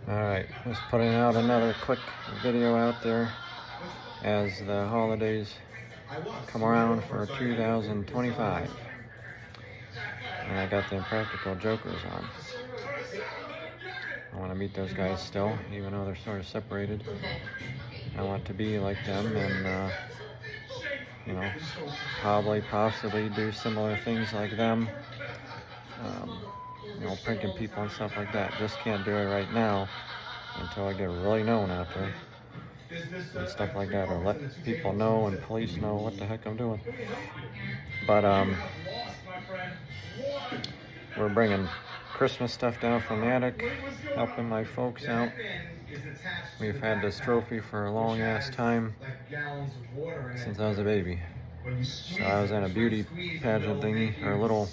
Alright, just putting out another quick video out there as the holidays come around for 2025. And I got the Impractical Jokers on. I want to meet those guys still, even though they're sort of separated. I want to be like them and, possibly do similar things like them. Pranking people and stuff like that. Just can't do it right now until I get really known out there and stuff like that, or let people know and police know what the heck I'm doing. But we're bringing Christmas stuff down from the attic, helping my folks out. We've had this trophy for a long ass time, since I was a baby. So I was in a beauty pageant thingy, or a little,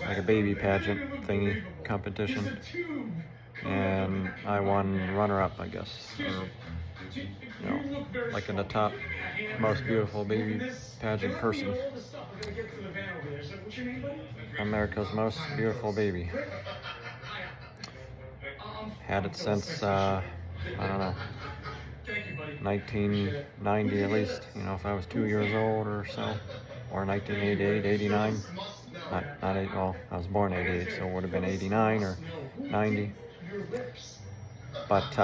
like a baby pageant thingy competition, and I won runner-up, I guess, or, like in the top most beautiful baby pageant person. America's most beautiful baby. Had it since, I don't know, 1990 at least, if I was 2 years old or so, or 1988, 89, not 8, well, I was born 88, so it would have been 89 or 90, but,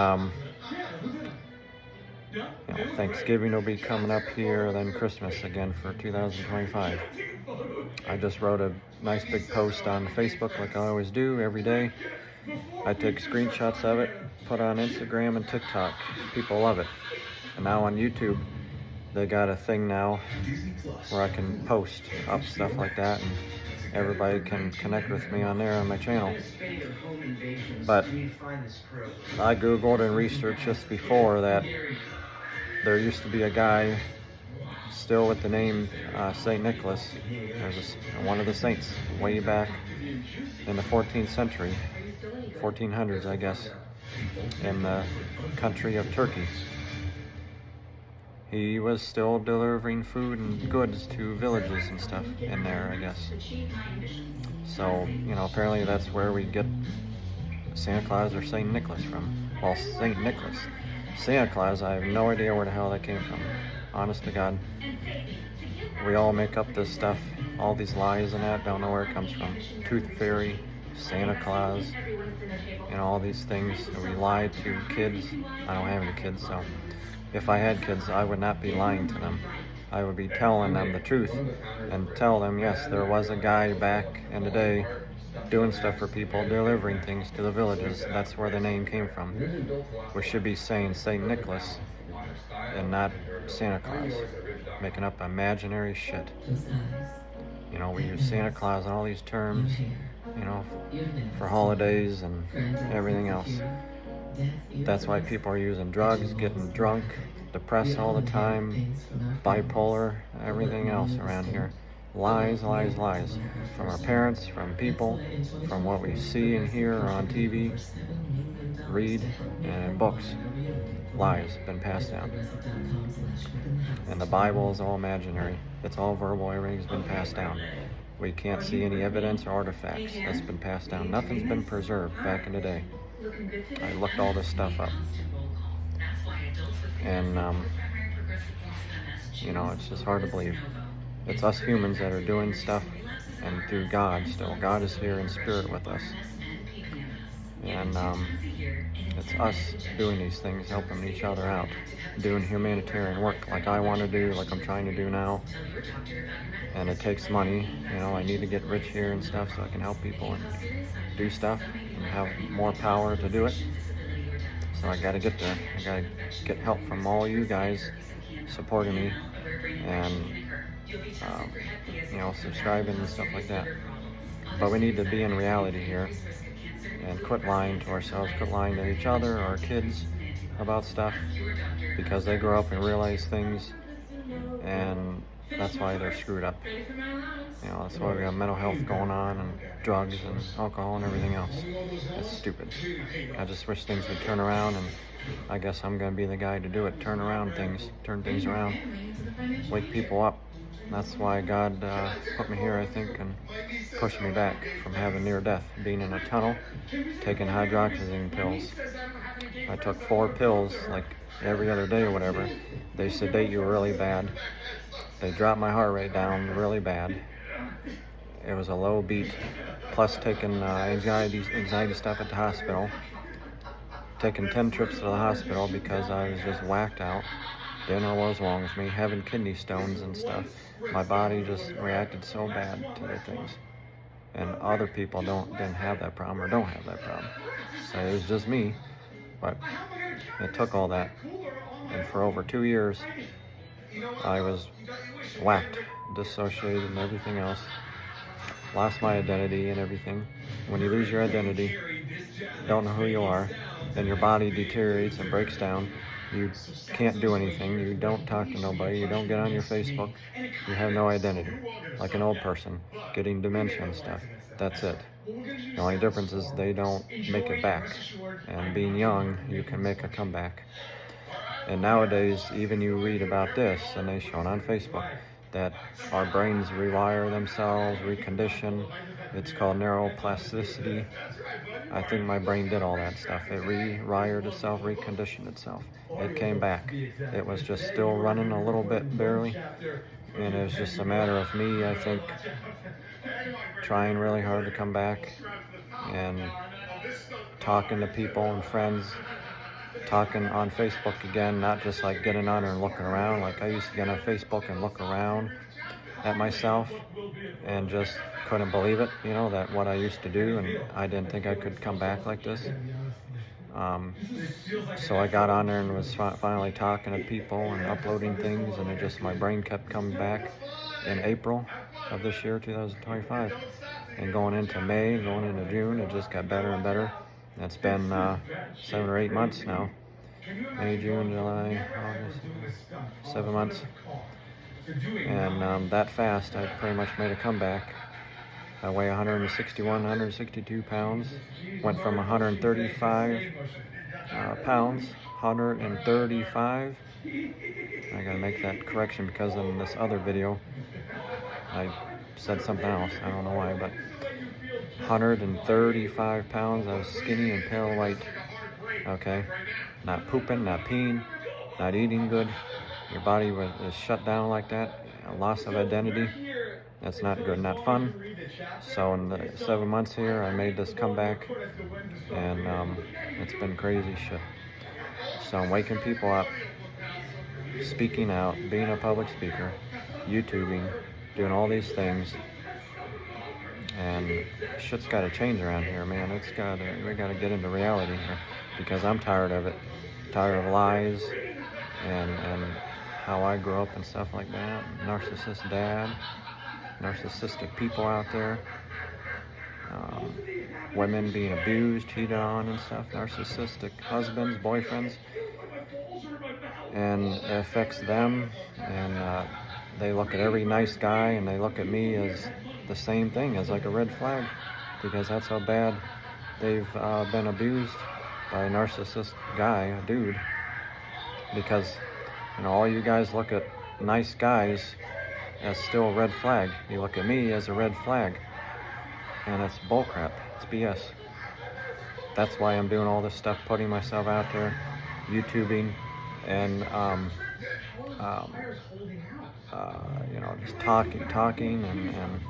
Thanksgiving will be coming up here, then Christmas again for 2025. I just wrote a nice big post on Facebook like I always do every day. I take screenshots of it, put it on Instagram and TikTok. People love it. And now on YouTube, they got a thing now where I can post up stuff like that, and everybody can connect with me on there on my channel. But I Googled and researched just before that there used to be a guy still with the name St. Nicholas. There's one of the saints way back in the 14th century, 1400s, I guess, in the country of Turkey. He was still delivering food and goods to villages and stuff in there, I guess. So, apparently that's where we get Santa Claus or St. Nicholas from. Well, St. Nicholas. Santa Claus, I have no idea where the hell that came from. Honest to God. We all make up this stuff, all these lies and that, don't know where it comes from. Tooth Fairy, Santa Claus, all these things. We lie to kids. I don't have any kids, so if I had kids, I would not be lying to them. I would be telling them the truth and tell them, yes, there was a guy back in the day doing stuff for people, delivering things to the villages. That's where the name came from. We should be saying St. Nicholas and not Santa Claus, making up imaginary shit. We use Santa Claus and all these terms, for holidays and everything else. That's why people are using drugs, getting drunk, depressed all the time, bipolar, everything else around here. Lies, lies, lies. From our parents, from people, from what we see and hear on TV, read, and books. Lies been passed down. And the Bible is all imaginary. It's all verbal, everything's been passed down. We can't see any evidence or artifacts that's been passed down. Nothing's been preserved back in the day. I looked all this stuff up. And, it's just hard to believe. It's us humans that are doing stuff, and through God still. God is here in spirit with us. And it's us doing these things, helping each other out, doing humanitarian work like I want to do, like I'm trying to do now. And it takes money. I need to get rich here and stuff so I can help people and do stuff and have more power to do it. So I gotta get there. I gotta get help from all you guys supporting me and subscribing and stuff like that. But we need to be in reality here and quit lying to ourselves, quit lying to each other, our kids, about stuff, because they grow up and realize things, and that's why they're screwed up. That's why we got mental health going on, and drugs and alcohol and everything else. It's stupid. I just wish things would turn around, and I guess I'm gonna be the guy to do it. Turn things around, wake people up. That's why God put me here, I think, and pushed me back from having near death, being in a tunnel, taking hydroxyzine pills. I took 4 pills like every other day or whatever. They sedate you really bad. They dropped my heart rate down really bad. It was a low beat, plus taking anxiety stuff at the hospital. Taking 10 trips to the hospital because I was just whacked out. Didn't know what was wrong with me, having kidney stones and stuff. My body just reacted so bad to the things. And other people didn't have that problem or don't have that problem. So it was just me, but it took all that. And for over 2 years, I was whacked, dissociated and everything else. Lost my identity and everything. When you lose your identity, don't know who you are, then your body deteriorates and breaks down. You can't do anything. You don't talk to nobody. You don't get on your Facebook. You have no identity. Like an old person getting dementia and stuff. That's it. The only difference is they don't make it back. And being young, you can make a comeback. And nowadays, even you read about this, and they show it on Facebook, that our brains rewire themselves, recondition. It's called neuroplasticity. I think my brain did all that stuff. It rewired itself, reconditioned itself. It came back. It was just still running a little bit, barely. And it was just a matter of me, I think, trying really hard to come back and talking to people and friends, talking on Facebook again, not just like getting on there and looking around. Like I used to get on Facebook and look around at myself and just couldn't believe it, you know, that what I used to do, and I didn't think I could come back like this. So I got on there and was finally talking to people and uploading things, and it just, my brain kept coming back in April of this year, 2025. And going into May, going into June, it just got better and better. It's been 7 or 8 months now. May, June, July, August, 7 months. And that fast, I pretty much made a comeback. I weigh 161, 162 pounds. Went from 135 pounds, 135. I gotta make that correction because in this other video, I said something else. I don't know why, but 135 pounds. I was skinny and pale white. Okay, not pooping, not peeing, not eating good. Your body is shut down like that. A loss of identity. That's not good, not fun. So in the 7 months here, I made this comeback, and it's been crazy shit. So I'm waking people up, speaking out, being a public speaker, YouTubing, doing all these things. And shit's got to change around here, man. We got to get into reality here, because I'm tired of it. Tired of lies and how I grew up and stuff like that. Narcissist dad, narcissistic people out there. Women being abused, cheated on and stuff. Narcissistic husbands, boyfriends. And it affects them, and they look at every nice guy and they look at me as the same thing, as like a red flag, because that's how bad they've been abused by a narcissist guy, a dude. Because, you know, all you guys look at nice guys as still a red flag. You look at me as a red flag, and it's bullcrap. It's BS. That's why I'm doing all this stuff, putting myself out there, YouTubing, and you know, just talking and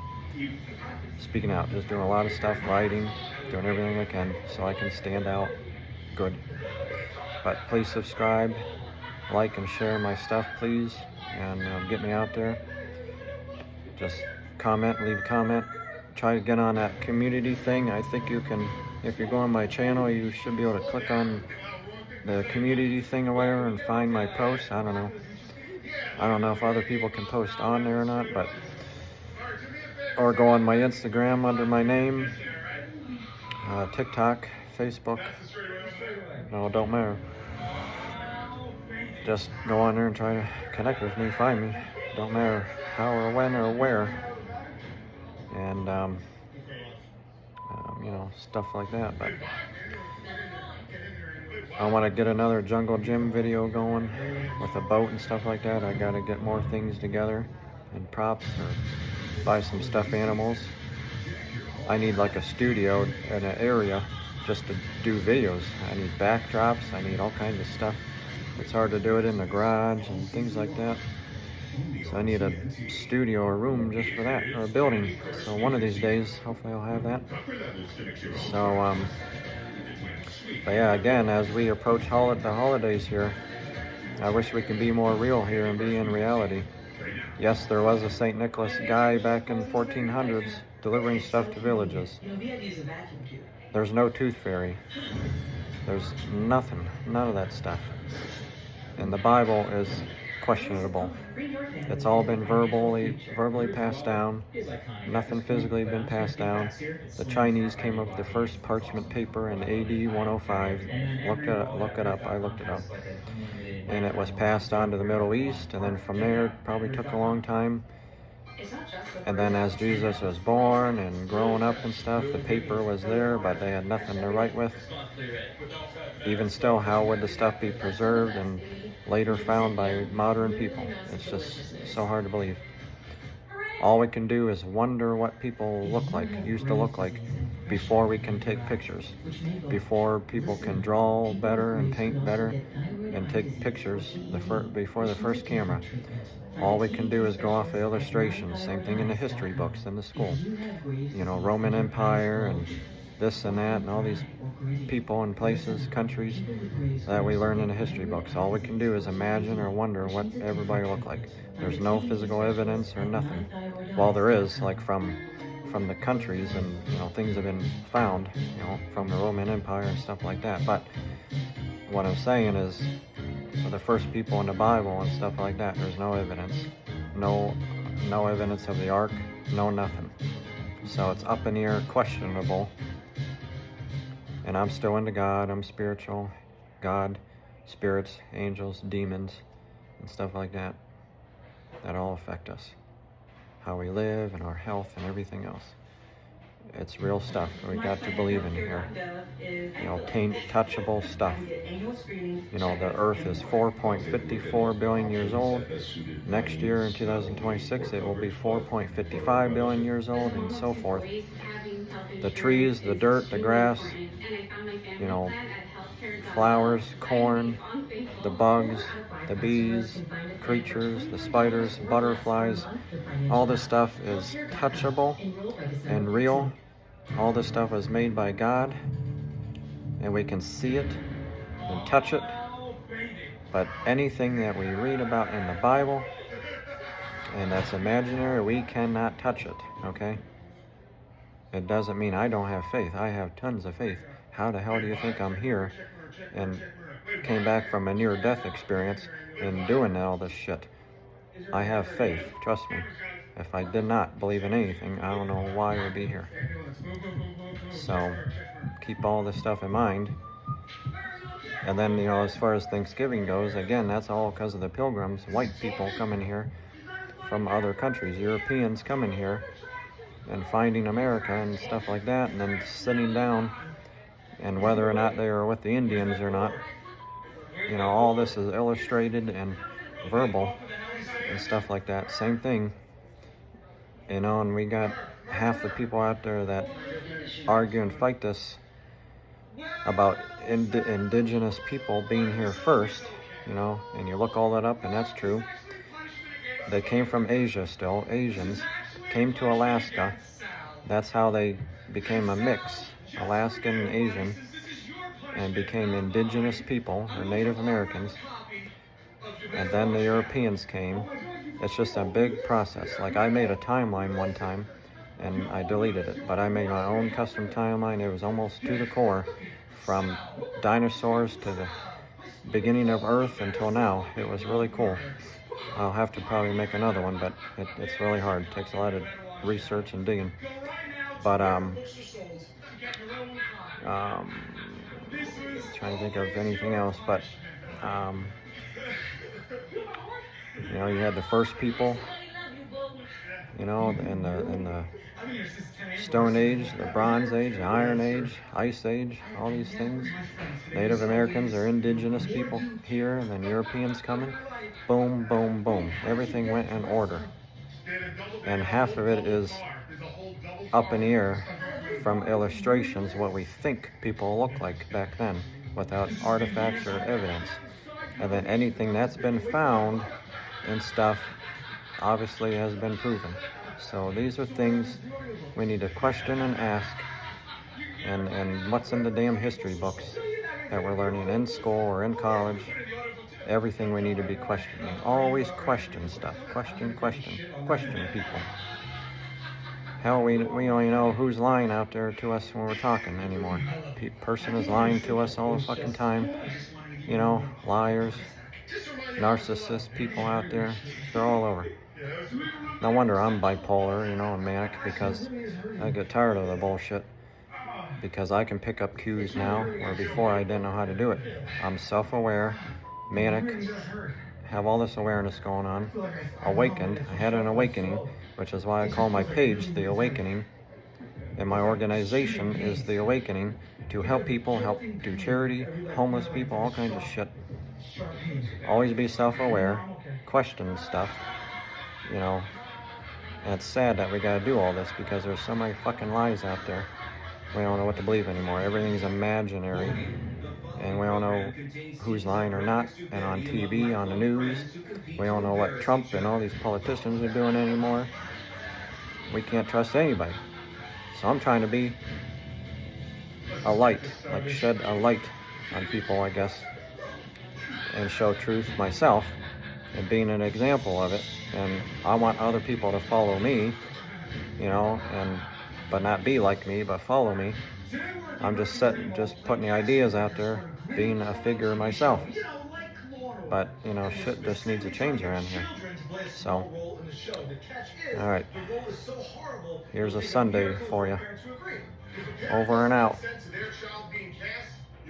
speaking out, just doing a lot of stuff, writing, doing everything I can so I can stand out good. But please subscribe, like and share my stuff, please, and get me out there. Just comment, leave a comment, try to get on that community thing. I think you can, if you go on my channel, you should be able to click on the community thing or whatever and find my posts. I don't know if other people can post on there or not, but, or go on my Instagram under my name, TikTok, Facebook. No, it don't matter. Just go on there and try to connect with me, find me. Don't matter how or when or where. And, you know, stuff like that. But I want to get another jungle gym video going with a boat and stuff like that. I got to get more things together and props, or buy some stuffed animals. I need like a studio in an area just to do videos. I need backdrops, I need all kinds of stuff. It's hard to do it in the garage and things like that. So I need a studio or room just for that, or a building. So one of these days, hopefully I'll have that. So, but yeah, again, as we approach the holidays here, I wish we could be more real here and be in reality. Yes, there was a St. Nicholas guy back in the 1400s delivering stuff to villages. There's no tooth fairy. There's nothing, none of that stuff. And the Bible is questionable. It's all been verbally passed down. Nothing physically been passed down. The Chinese came up with the first parchment paper in AD 105. Look it up. I looked it up. And it was passed on to the Middle East, and then from there it probably took a long time. And then as Jesus was born and growing up and stuff, the paper was there, but they had nothing to write with. Even still, how would the stuff be preserved and later found by modern people? It's just so hard to believe. All we can do is wonder what people used to look like, before we can take pictures, before people can draw better and paint better and take pictures before the first camera. All we can do is go off the illustrations. Same thing in the history books in the school. You know, Roman Empire and this and that and all these people and places, countries that we learn in the history books. All we can do is imagine or wonder what everybody looked like. There's no physical evidence or nothing. Well, there is, like from the countries, and things have been found, from the Roman Empire and stuff like that. But what I'm saying is, for the first people in the Bible and stuff like that, there's no evidence. No evidence of the ark, no nothing. So it's up in the air, questionable. And I'm still into God. I'm spiritual. God, spirits, angels, demons, and stuff like that. That all affect us. How we live and our health and everything else. It's real stuff. We got to believe in here. Touchable stuff. The earth is 4.54 billion years old. Next year in 2026, it will be 4.55 billion years old, and so forth. The trees, the dirt, the grass, flowers, corn, the bugs, the bees, creatures, the spiders, butterflies, all this stuff is touchable and real. All this stuff was made by God, and we can see it and touch it. But anything that we read about in the Bible, and that's imaginary, we cannot touch it, okay? It doesn't mean I don't have faith. I have tons of faith. How the hell do you think I'm here and came back from a near-death experience and doing all this shit? I have faith, trust me. If I did not believe in anything, I don't know why I would be here. So keep all this stuff in mind. And then, as far as Thanksgiving goes, again, that's all because of the pilgrims, white people coming here from other countries, Europeans coming here and finding America and stuff like that, and then sitting down, and whether or not they are with the Indians or not, all this is illustrated and verbal and stuff like that. Same thing, and we got half the people out there that argue and fight this about indigenous people being here first, and you look all that up, and that's true. They came from Asia still, Asians, came to Alaska. That's how they became a mix, Alaskan and Asian, and became indigenous people, or Native Americans. And then the Europeans came. It's just a big process. Like, I made a timeline one time, and I deleted it, but I made my own custom timeline. It was almost to the core, from dinosaurs to the beginning of Earth until now. It was really cool. I'll have to probably make another one, but it's really hard. It takes a lot of research and digging. But trying to think of anything else, but you had the first people, in the Stone Age, the Bronze Age, the Iron Age, Ice Age, all these things. Native Americans are indigenous people here, and then Europeans coming. Boom, boom, boom. Everything went in order. And half of it is up in the air from illustrations what we think people look like back then without artifacts or evidence. And then anything that's been found and stuff obviously has been proven. So these are things we need to question and ask, and what's in the damn history books that we're learning in school or in college. Everything we need to be questioning. Always question stuff. Question people. Hell, we don't even know who's lying out there to us when we're talking anymore. Person is lying to us all the fucking time. You know, liars, narcissists, people out there, they're all over. No wonder I'm bipolar, you know, and manic, because I get tired of the bullshit. Because I can pick up cues now, where before I didn't know how to do it. I'm self-aware, manic, have all this awareness going on, awakened. I had an awakening, which is why I call my page The Awakening, and my organization is The Awakening, to help people, help do charity, homeless people, all kinds of shit. Always be self-aware, question stuff, you know, and it's sad that we gotta do all this because there's so many fucking lies out there. We don't know what to believe anymore. Everything's imaginary, and we don't know who's lying or not. And on TV, on the news, we don't know what Trump and all these politicians are doing anymore. We can't trust anybody. So I'm trying to be a light, like shed a light on people, I guess, and show truth myself, and being an example of it. And I want other people to follow me, you know, but not be like me, but follow me. I'm just putting the ideas out there, being a figure myself. But, you know, shit just needs to change around here. So, alright. Here's a Sunday for you. Over and out.